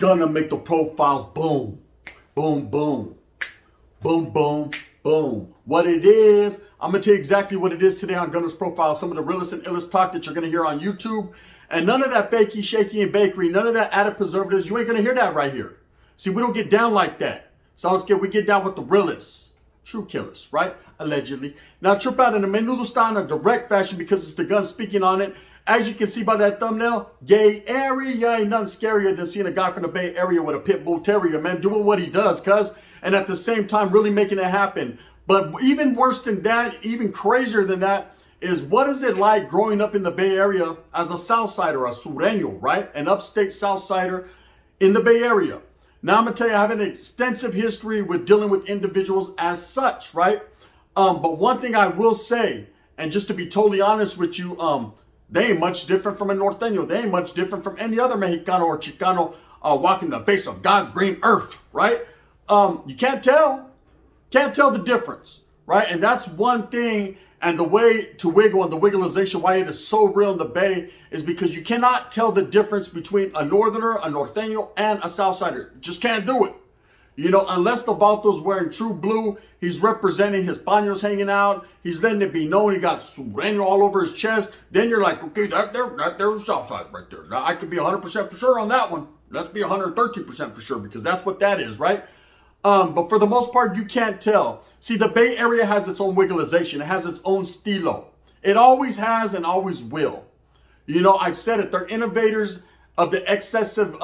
gonna make the profiles boom, boom, boom, boom, boom, boom. What it is, I'm gonna tell you exactly what it is today on Gunner's Profile. Some of the realest and illest talk that you're gonna hear on YouTube. And none of that fakey, shaky, and bakery, none of that added preservatives. You ain't gonna hear that right here. See, we don't get down like that. Sounds scared. We get down with the realest. True killers, right? Allegedly. Now, Trip Out in the Menudo style in a direct fashion because it's the gun speaking on it. As you can see by that thumbnail, gay area. Ain't nothing scarier than seeing a guy from the Bay Area with a pit bull terrier, man, doing what he does, cuz. And at the same time, really making it happen. But even worse than that, even crazier than that, is what is it like growing up in the Bay Area as a Southsider, a Sureño, right? An upstate Southsider in the Bay Area. Now, I'm going to tell you, I have an extensive history with dealing with individuals as such, right? But one thing I will say, and just to be totally honest with you, they ain't much different from a Norteño. They ain't much different from any other Mexicano or Chicano walking the face of God's green earth, right? You can't tell. Can't tell the difference, right? And that's one thing. And the way to wiggle and the wiggleization, why it is so real in the Bay, is because you cannot tell the difference between a Northerner, a Norteño, and a Southsider. Just can't do it. You know, unless the Vato's wearing true blue, he's representing his paños hanging out, he's letting it be known, he got Sureño all over his chest, then you're like, okay, there's a Southside right there. Now, I could be 100% for sure on that one. Let's be 113% for sure, because that's what that is, right? But for the most part, you can't tell. See, the Bay Area has its own wiggleization. It has its own stilo. It always has and always will. You know, I've said it. They're innovators of the excessive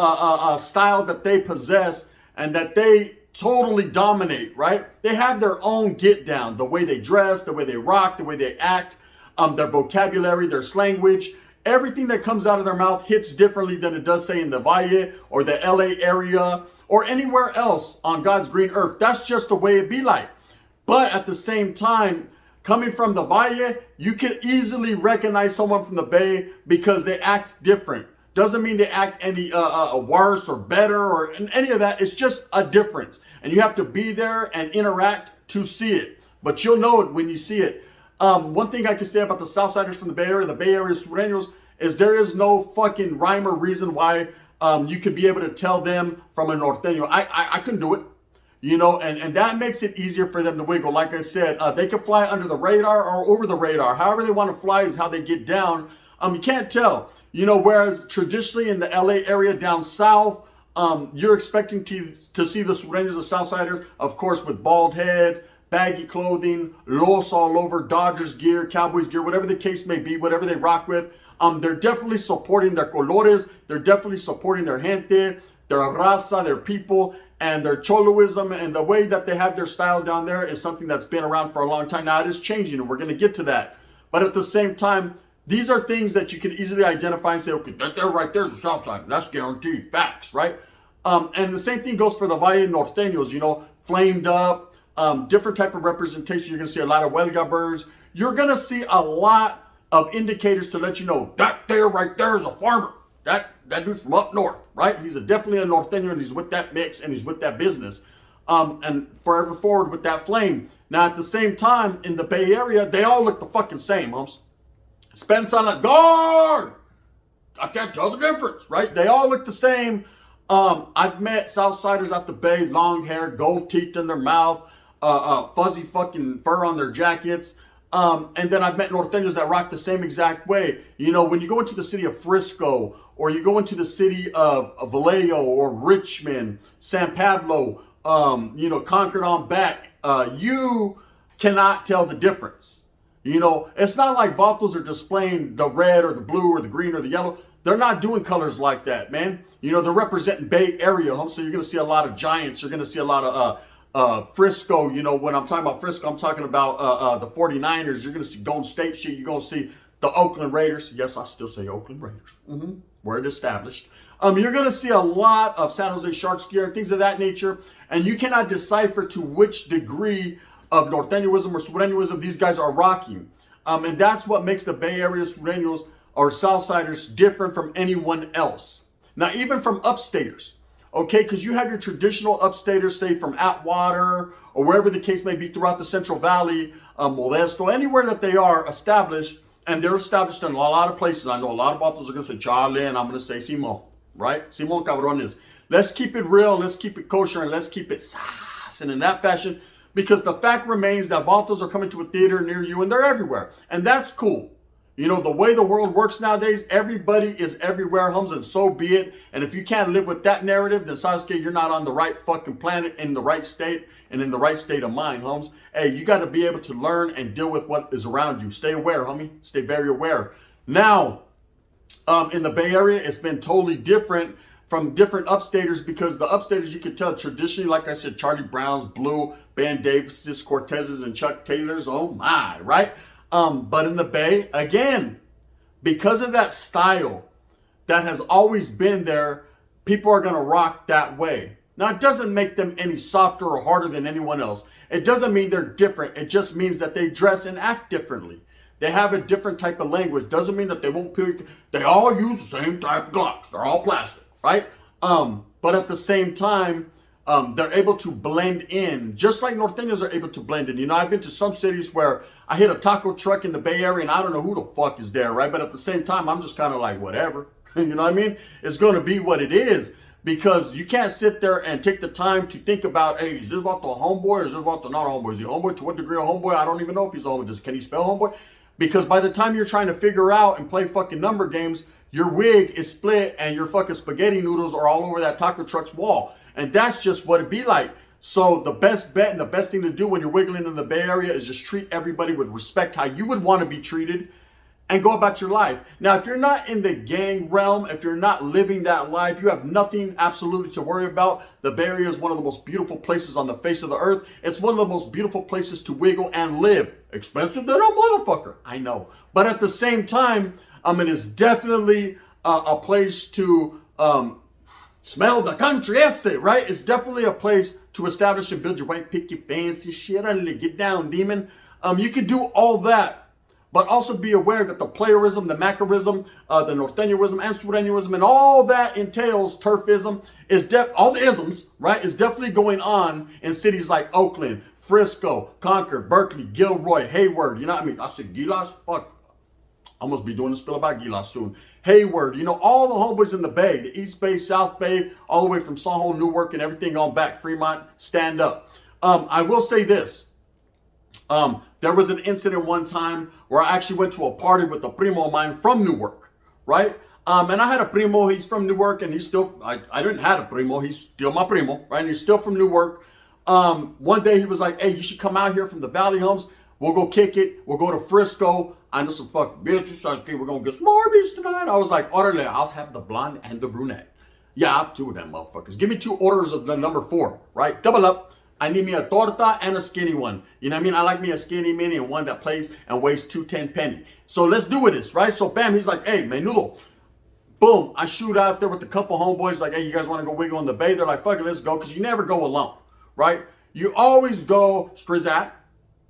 style that they possess and that they totally dominate, right? They have their own get down. The way they dress, the way they rock, the way they act, their vocabulary, their slanguage. Everything that comes out of their mouth hits differently than it does, say, in the Valle or the LA area or anywhere else on God's green earth. That's just the way it be like. But at the same time, coming from the Valle, you can easily recognize someone from the Bay because they act different. Doesn't mean they act any worse or better or any of that. It's just a difference. And you have to be there and interact to see it. But you'll know it when you see it. One thing I can say about the Southsiders from the Bay Area Sureños, is there is no fucking rhyme or reason why you could be able to tell them from a Norteño. I couldn't do it, you know, and that makes it easier for them to wiggle. Like I said, they can fly under the radar or over the radar. However they want to fly is how they get down. You can't tell, you know, whereas traditionally in the LA area down south, you're expecting to see the Sureños, the Southsiders, of course, with bald heads, baggy clothing, los all over, Dodgers gear, Cowboys gear, whatever the case may be, whatever they rock with. They're definitely supporting their colores. They're definitely supporting their gente, their raza, their people, and their choloism. And the way that they have their style down there is something that's been around for a long time. Now, it is changing, and we're going to get to that. But at the same time, these are things that you can easily identify and say, okay, that there right there's the Southside. That's guaranteed. Facts, right? And the same thing goes for the Valle Norteños, you know, flamed up, different type of representation. You're going to see a lot of huelga birds. You're going to see a lot of indicators to let you know that there right there is a farmer. That dude's from up north, right? He's definitely a Norteño, and he's with that mix and he's with that business. And forever forward with that flame. Now, at the same time, in the Bay Area, they all look the fucking same, humps. Spence on a guard. I can't tell the difference, right? They all look the same. I've met Southsiders out the Bay, long hair, gold teeth in their mouth, fuzzy fucking fur on their jackets. And then I've met Norteños that rock the same exact way. You know, when you go into the city of Frisco, or you go into the city of Vallejo or Richmond, San Pablo, you know, Concord on back, you cannot tell the difference. You know, it's not like Vatos are displaying the red or the blue or the green or the yellow. They're not doing colors like that, man. You know, they're representing Bay Area, so you're going to see a lot of Giants. You're going to see a lot of Frisco. You know, when I'm talking about Frisco, I'm talking about the 49ers. You're going to see Golden State shit. You're going to see the Oakland Raiders. Yes, I still say Oakland Raiders. Word established. You're going to see a lot of San Jose Sharks gear and things of that nature. And you cannot decipher to which degree of Norteñoism or Sureñoism these guys are rocking. And that's what makes the Bay Area Sureños or Southsiders different from anyone else. Now, even from upstaters, okay, because you have your traditional upstaters, say from Atwater or wherever the case may be throughout the Central Valley, Modesto, anywhere that they are established, and they're established in a lot of places. I know a lot of authors are going to say Charlie, and I'm going to say Simon, right? Simon Cabrones. Let's keep it real, let's keep it kosher, and let's keep it sass. And in that fashion, because the fact remains that vatos are coming to a theater near you and they're everywhere. And that's cool. You know, the way the world works nowadays, everybody is everywhere, hums, and so be it. And if you can't live with that narrative, then Sasuke, you're not on the right fucking planet, in the right state, and in the right state of mind, homes. Hey, you got to be able to learn and deal with what is around you. Stay aware, homie. Stay very aware. Now, in the Bay Area, it's been totally different from different upstaters, because the upstaters, you could tell traditionally, like I said, Charlie Brown's, Blue, Ben Davis's, Cortez's, and Chuck Taylor's, oh my, right? But in the Bay, again, because of that style that has always been there, people are going to rock that way. Now, it doesn't make them any softer or harder than anyone else. It doesn't mean they're different. It just means that they dress and act differently. They have a different type of language. Doesn't mean that they won't pick. They all use the same type of Glocks. They're all plastic, right? But at the same time, they're able to blend in, just like Norteños are able to blend in. You know, I've been to some cities where I hit a taco truck in the Bay Area and I don't know who the fuck is there, right? But at the same time, I'm just kind of like, whatever. You know what I mean? It's going to be what it is, because you can't sit there and take the time to think about, hey, is this about the homeboy or is this about the not a homeboy? Is he a homeboy? To what degree a homeboy? I don't even know if he's a homeboy. Can he spell homeboy? Because by the time you're trying to figure out and play fucking number games, your wig is split and your fucking spaghetti noodles are all over that taco truck's wall. And that's just what it be like. So the best bet and the best thing to do when you're wiggling in the Bay Area is just treat everybody with respect, how you would want to be treated, and go about your life. Now, if you're not in the gang realm, if you're not living that life, you have nothing absolutely to worry about. The Bay Area is one of the most beautiful places on the face of the earth. It's one of the most beautiful places to wiggle and live. Expensive than a motherfucker, I know. But at the same time, it is definitely a place to smell the country essay, right? It's definitely a place to establish and build your white picket fancy shit. Get down, demon. You can do all that, but also be aware that the playerism, the macarism, the Norteñoism, and Sureñoism, and all that entails turfism, is all the isms, right, is definitely going on in cities like Oakland, Frisco, Concord, Berkeley, Gilroy, Hayward. You know what I mean? I said Gilas, fuck. I must be doing a spill about Gilas soon. Hayward, you know, all the homeboys in the Bay, the East Bay, South Bay, all the way from Soho, Newark, and everything on back, Fremont, stand up. I will say this. There was an incident one time where I actually went to a party with a primo of mine from Newark, right? And I had a primo, he's from Newark, and he's still, I didn't have a primo, he's still my primo, right? And he's still from Newark. One day he was like, hey, you should come out here from the Valley Homes. We'll go kick it. We'll go to Frisco. I know some fucking bitches. We're going to get some Arby's tonight. I was like, orderly, I'll have the blonde and the brunette. Yeah, I'll have two of them motherfuckers. Give me 2 orders of the number 4, right? Double up. I need me a torta and a skinny one. You know what I mean? I like me a skinny mini and one that plays and weighs 210 penny. So let's do with this, right? So bam, he's like, hey, menudo. Boom. I shoot out there with a couple homeboys like, hey, you guys want to go wiggle in the Bay? They're like, fuck it, let's go. Because you never go alone, right? You always go strizat.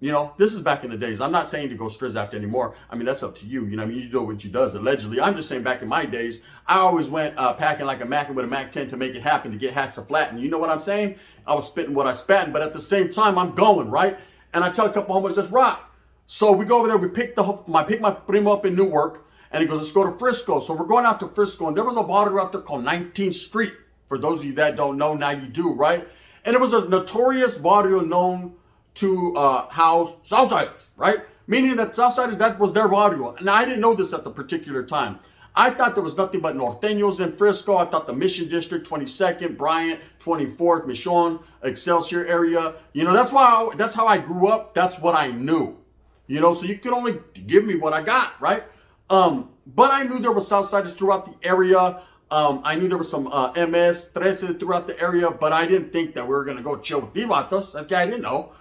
You know, this is back in the days. I'm not saying to go strizzapped anymore. I mean, that's up to you. You know what I mean? You do what you does, allegedly. I'm just saying back in my days, I always went packing like a Mac with a Mac 10 to make it happen, to get hats to flatten. You know what I'm saying? I was spitting what I spat, but at the same time, I'm going, right? And I tell a couple homeboys, let's rock. So we go over there, we pick my primo up in Newark, and he goes, let's go to Frisco. So we're going out to Frisco, and there was a barrio out there called 19th Street. For those of you that don't know, now you do, right? And it was a notorious barrio known to house Southsiders, right? Meaning that Southsiders, that was their barrio. And I didn't know this at the particular time. I thought there was nothing but Norteños in Frisco. I thought the Mission District, 22nd, Bryant, 24th, Mission, Excelsior area. You know, that's how I grew up. That's what I knew. You know, so you can only give me what I got, right? But I knew there was Southsiders throughout the area. I knew there was some MS-13 throughout the area, but I didn't think that we were going to go chill with Divatos. That guy I didn't know.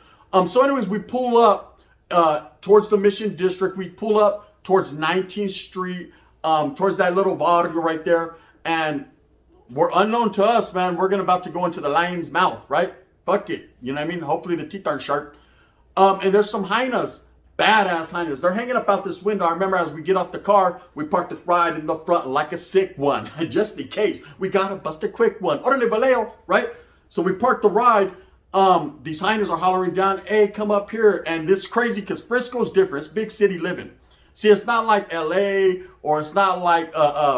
So anyways, we pull up towards the Mission District. We pull up towards 19th Street, towards that little barrio right there. And we're unknown to us, man. We're about to go into the lion's mouth, right? Fuck it. You know what I mean? Hopefully the teeth aren't sharp. And there's some hyenas, badass hyenas. They're hanging up out this window. I remember as we get off the car, we parked the ride in the front like a sick one. Just in case. We got to bust a quick one. Orale Valeo, right? So we parked the ride. These hyenas are hollering down, hey, come up here. And this is crazy because Frisco's different. It's big city living. See, it's not like LA or it's not like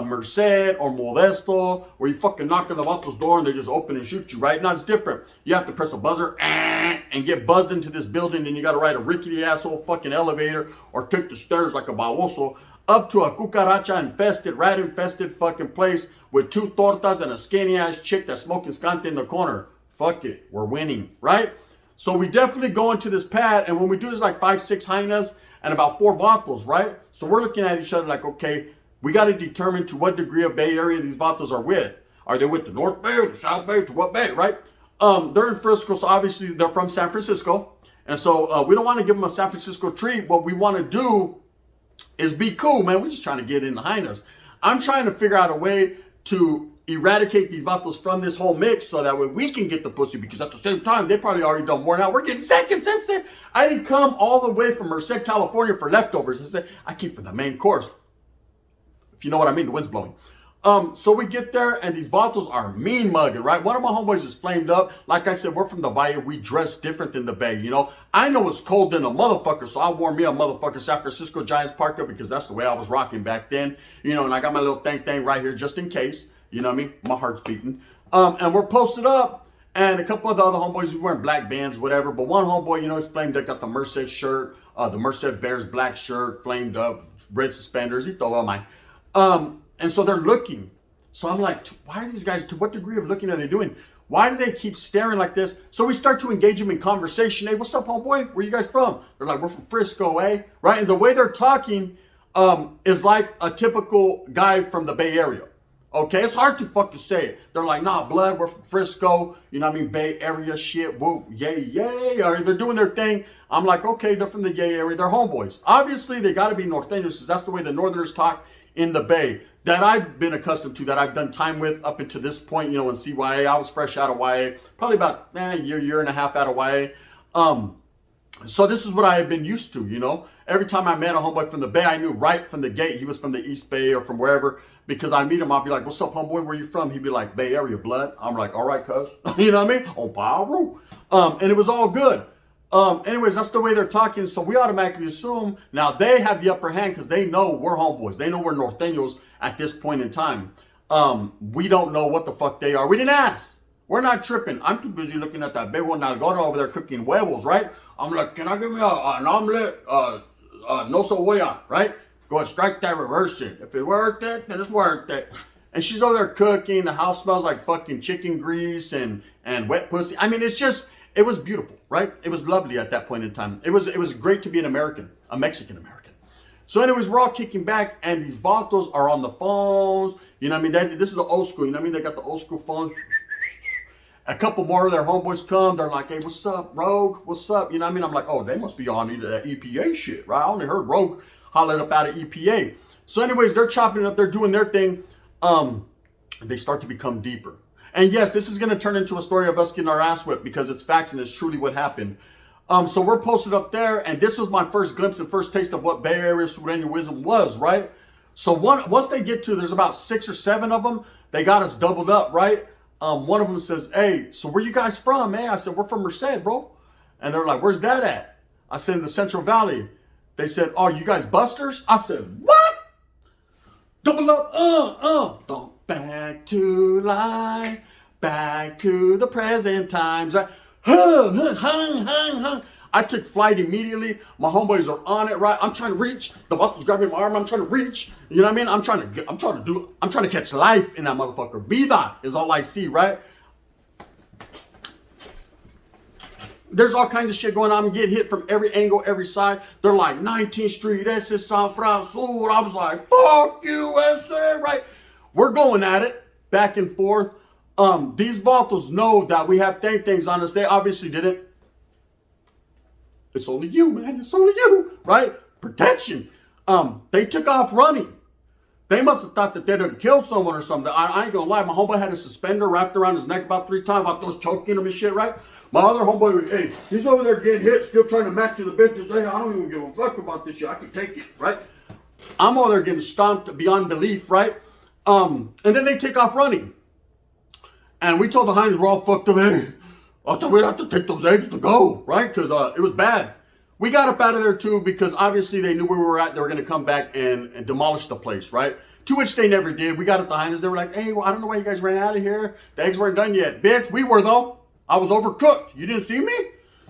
Merced or Modesto where you fucking knock on the vatos door and they just open and shoot you, right? No, it's different. You have to press a buzzer and get buzzed into this building, and you got to ride a rickety asshole fucking elevator or take the stairs like a baboso up to a cucaracha infested, rat infested fucking place with 2 tortas and a skinny ass chick that's smoking scante in the corner. Fuck it, we're winning, right? So we definitely go into this pad, and when we do this, like 5-6 hyenas and about 4 vatos, right? So we're looking at each other like, okay, we got to determine to what degree of Bay Area these vatos are with. Are they with the North Bay or the South Bay? To what Bay, right? They're in Frisco, so obviously they're from San Francisco. And so we don't want to give them a San Francisco treat. What we want to do is be cool, man. We're just trying to get in the hyenas. I'm trying to figure out a way to eradicate these vatos from this whole mix so that way we can get the pussy, because at the same time, they probably already done more now. We're getting seconds. I didn't come all the way from Merced, California for leftovers. I said, I came for the main course. If you know what I mean, the wind's blowing. So we get there, and these vatos are mean mugging, right? One of my homeboys is flamed up. Like I said, we're from the Bayou. We dress different than the Bay, you know? I know it's cold than a motherfucker, so I wore me a motherfucker San Francisco Giants parka because that's the way I was rocking back then, you know, and I got my little thing right here just in case, you know what I mean? My heart's beating. And we're posted up, and a couple of the other homeboys, we wearing black bands, whatever, but one homeboy, you know, he's flamed up, got the Merced shirt, the Merced Bears black shirt, flamed up, red suspenders, he throw all mine. And so they're looking. So I'm like, why are these guys, to what degree of looking are they doing? Why do they keep staring like this? So we start to engage them in conversation. Hey, what's up, homeboy? Where you guys from? They're like, we're from Frisco, eh? Right? And the way they're talking is like a typical guy from the Bay Area. Okay? It's hard to fucking say it. They're like, nah, blood, we're from Frisco. You know what I mean? Bay Area shit. Whoa, yay. Or they're doing their thing. I'm like, okay, they're from the gay area. They're homeboys. Obviously, they got to be norteños because that's the way the northerners talk in the Bay that I've been accustomed to, that I've done time with up until this point, you know, in CYA. I was fresh out of YA, probably about a year and a half out of YA. So this is what I had been used to, you know. Every time I met a homeboy from the Bay, I knew right from the gate he was from the East Bay or from wherever, because I meet him, I'll be like, what's up, homeboy, where you from? He'd be like, Bay Area, blood. I'm like, all right, cuz. You know what I mean? Oh, power. And it was all good. Anyways, that's the way they're talking. So we automatically assume now they have the upper hand because they know we're homeboys. They know we're norteños at this point in time. We don't know what the fuck they are. We didn't ask. We're not tripping. I'm too busy looking at that big one Nalgona over there cooking huevos, right? I'm like, can I give me an omelet? No cebolla, right? Go ahead, strike that, reverse it. If it's worth it, then it's worth it. And she's over there cooking. The house smells like fucking chicken grease and wet pussy. I mean, it was beautiful, right? It was lovely at that point in time. It was great to be an American, a Mexican American. So anyways, we're all kicking back, and these vatos are on the phones. You know what I mean? This is the old school. You know what I mean? They got the old school phone. A couple more of their homeboys come. They're like, hey, what's up, Rogue? What's up? You know what I mean? I'm like, oh, they must be on that EPA shit, right? I only heard Rogue holler up out of EPA. So anyways, they're chopping it up. They're doing their thing. They start to become deeper. And yes, this is going to turn into a story of us getting our ass whipped because it's facts and it's truly what happened. So we're posted up there, and this was my first glimpse and first taste of what Bay Area Sureñoism was, right? So once they get to, there's about 6 or 7 of them. They got us doubled up, right? One of them says, hey, so where you guys from, man? I said, we're from Merced, bro. And they're like, where's that at? I said, in the Central Valley. They said, oh, you guys busters? I said, what? Double up, don't. Back to life, back to the present times. I took flight immediately. My homeboys are on it, right? I'm trying to reach. The vatos grabbing my arm. I'm trying to reach. You know what I mean? I'm trying to catch life in that motherfucker. Vida is all I see, right? There's all kinds of shit going on. I'm getting hit from every angle, every side. They're like, 19th Street, ese San Francisco. I was like, fuck you, SA, right? We're going at it, back and forth. These vatos know that we have things on us. They obviously didn't. It's only you, man. It's only you, right? Protection. They took off running. They must have thought that they didn't kill someone or something. I ain't gonna lie. My homeboy had a suspender wrapped around his neck about 3 times. I was choking him and shit, right? My other homeboy, hey, he's over there getting hit, still trying to match to the bitches. Hey, I don't even give a fuck about this shit. I can take it, right? I'm over there getting stomped beyond belief, right? And then they take off running. And we told the Heinz we're all fucked up. Hey, I thought we'd have to take those eggs to go, right? Because it was bad. We got up out of there too because obviously they knew where we were at. They were going to come back and demolish the place, right? To which they never did. We got up behind us. They were like, hey, well, I don't know why you guys ran out of here. The eggs weren't done yet. Bitch, we were though. I was overcooked. You didn't see me?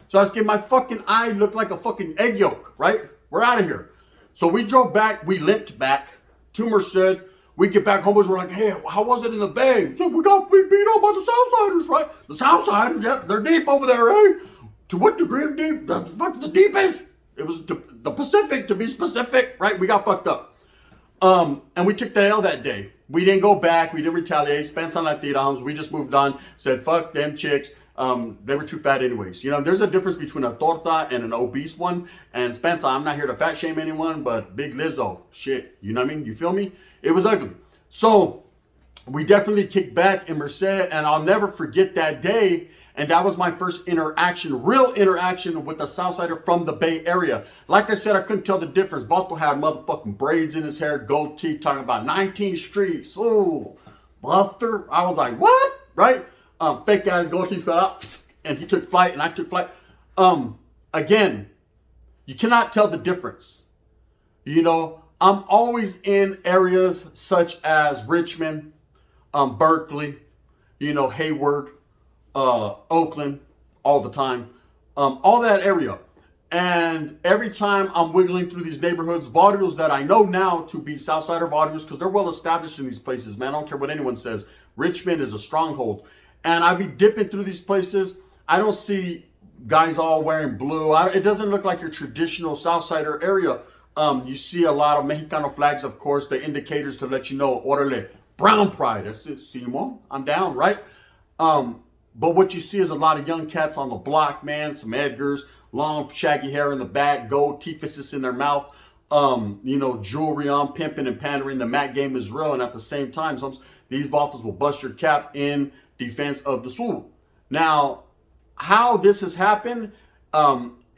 So I was getting my fucking eye looked like a fucking egg yolk, right? We're out of here. So we drove back. We limped back to Merced. We get back home. We're like, hey, how was it in the bay? So we got beat up by the Southsiders, right? The Southsiders, yeah, they're deep over there, eh? To what degree of deep? The deepest. It was the Pacific, to be specific, right? We got fucked up. And we took the L that day. We didn't go back. We didn't retaliate. Spent on like $3. We just moved on. Said, fuck them chicks. They were too fat anyways. You know, there's a difference between a torta and an obese one. And Spencer, I'm not here to fat shame anyone, but Big Lizzo, shit. You know what I mean? You feel me? It was ugly. So we definitely kicked back in Merced, and I'll never forget that day. And that was my first interaction, real interaction with a Southsider from the Bay Area. Like I said, I couldn't tell the difference. Vato had motherfucking braids in his hair, gold teeth, talking about 19th Street. Ooh, Buster. I was like, what? Right? Fake guy, gold teeth fell out, and he took flight, and I took flight. Again, you cannot tell the difference. You know, I'm always in areas such as Richmond, Berkeley, you know, Hayward, Oakland, all the time, all that area. And every time I'm wiggling through these neighborhoods, barrios that I know now to be Southsider barrios, because they're well established in these places, man. I don't care what anyone says. Richmond is a stronghold. And I be dipping through these places. I don't see guys all wearing blue. It doesn't look like your traditional Southsider area. You see a lot of Mexicano flags, of course, the indicators to let you know, orale, brown pride. That's it, Simon. I'm down, right? But what you see is a lot of young cats on the block, man. Some Edgars, long shaggy hair in the back, gold teethuses in their mouth. You know, jewelry on, pimping and pandering. The mat game is real, and at the same time, these vatos will bust your cap in defense of the swoop. Now, how this has happened,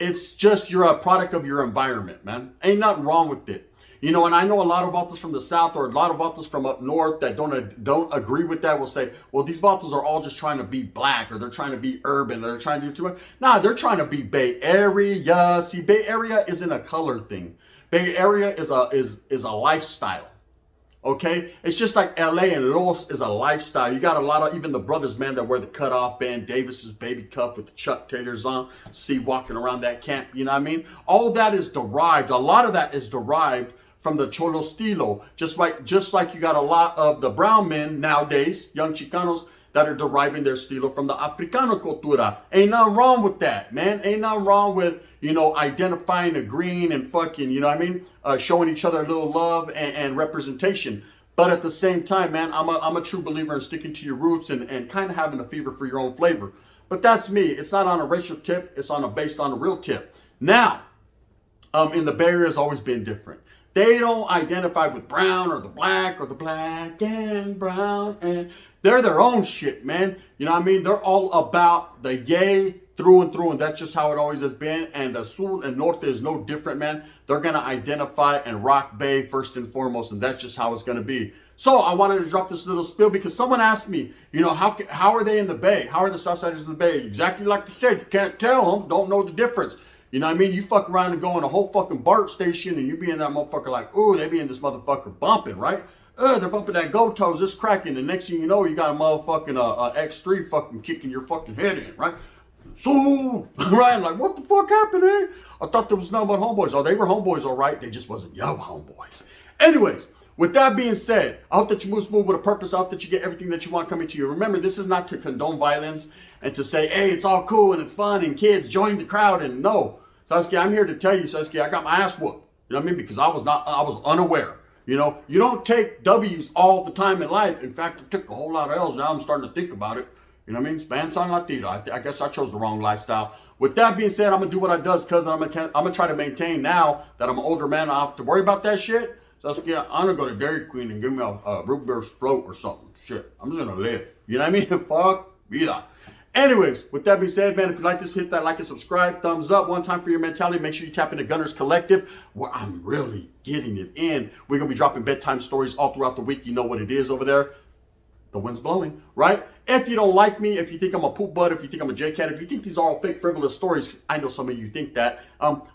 it's just you're a product of your environment, man. Ain't nothing wrong with it. You know, and I know a lot of vatos from the South or a lot of vatos from up north that don't agree with that will say, well, these vatos are all just trying to be black, or they're trying to be urban, or they're trying to do too much. Nah, they're trying to be Bay Area. See, Bay Area isn't a color thing. Bay Area is a lifestyle. Okay? It's just like LA and Los is a lifestyle. You got a lot of, even the brothers, man, that wear the cutoff band, Davis's baby cuff with the Chuck Taylors on, see walking around that camp, you know what I mean? All that is derived. A lot of that is derived from the Cholo Stilo. Just like you got a lot of the brown men nowadays, young Chicanos, that are deriving their stilo from the Africano cultura. Ain't nothing wrong with that, man. Ain't nothing wrong with, you know, identifying a green and fucking, you know what I mean? Showing each other a little love and representation. But at the same time, man, I'm a true believer in sticking to your roots and kind of having a fever for your own flavor. But that's me. It's not on a racial tip. It's based on a real tip. Now, in the Bay Area has always been different. They don't identify with brown or the black and brown, and they're their own shit, man. You know what I mean? They're all about the yay through and through, and that's just how it always has been. And the Sur and Norte is no different, man. They're going to identify and rock Bay first and foremost, and that's just how it's going to be. So I wanted to drop this little spiel because someone asked me, you know, how are they in the Bay? How are the Southsiders in the Bay? Exactly like you said, you can't tell them, don't know the difference. You know what I mean? You fuck around and go in a whole fucking BART station and you be in that motherfucker like, ooh, they be in this motherfucker bumping, right? They're bumping that go toes, it's cracking. The next thing you know, you got a motherfucking X3 fucking kicking your fucking head in, right? So, right? I'm like, what the fuck happened there? I thought there was nothing but homeboys. Oh, they were homeboys, all right. They just wasn't yo homeboys. Anyways, with that being said, I hope that you move smooth with a purpose. I hope that you get everything that you want coming to you. Remember, this is not to condone violence and to say, hey, it's all cool and it's fun and kids join the crowd. And no, Sasuke, I'm here to tell you, Sasuke, I got my ass whooped. You know what I mean? Because I was unaware. You know, you don't take W's all the time in life. In fact, I took a whole lot of L's. Now I'm starting to think about it. You know what I mean? Span San Latino. I guess I chose the wrong lifestyle. With that being said, I'm going to do what I does, cuz I'm going to try to maintain now that I'm an older man. I don't have to worry about that shit. Sasuke, I'm going to go to Dairy Queen and give me a root beer float or something. Shit, I'm just going to live. You know what I mean? Fuck vida. Anyways, with that being said, man, if you like this, hit that like and subscribe. Thumbs up. One time for your mentality. Make sure you tap into Gunners Collective, where I'm really getting it in. We're going to be dropping bedtime stories all throughout the week. You know what it is over there. The wind's blowing, right? If you don't like me, if you think I'm a poop butt, if you think I'm a J-cat, if you think these are all fake, frivolous stories, I know some of you think that.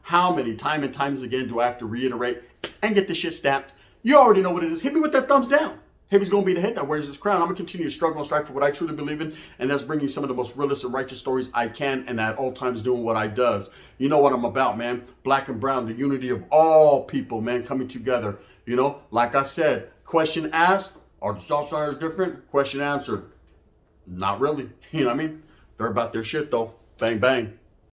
How many times again do I have to reiterate and get this shit stamped? You already know what it is. Hit me with that thumbs down. Heavy's going to be the head that wears this crown. I'm going to continue to struggle and strive for what I truly believe in, and that's bringing some of the most realistic and righteous stories I can, and at all times doing what I does. You know what I'm about, man. Black and brown, the unity of all people, man, coming together. You know, like I said, question asked, are the Southsiders different? Question answered, not really. You know what I mean? They're about their shit, though. Bang, bang.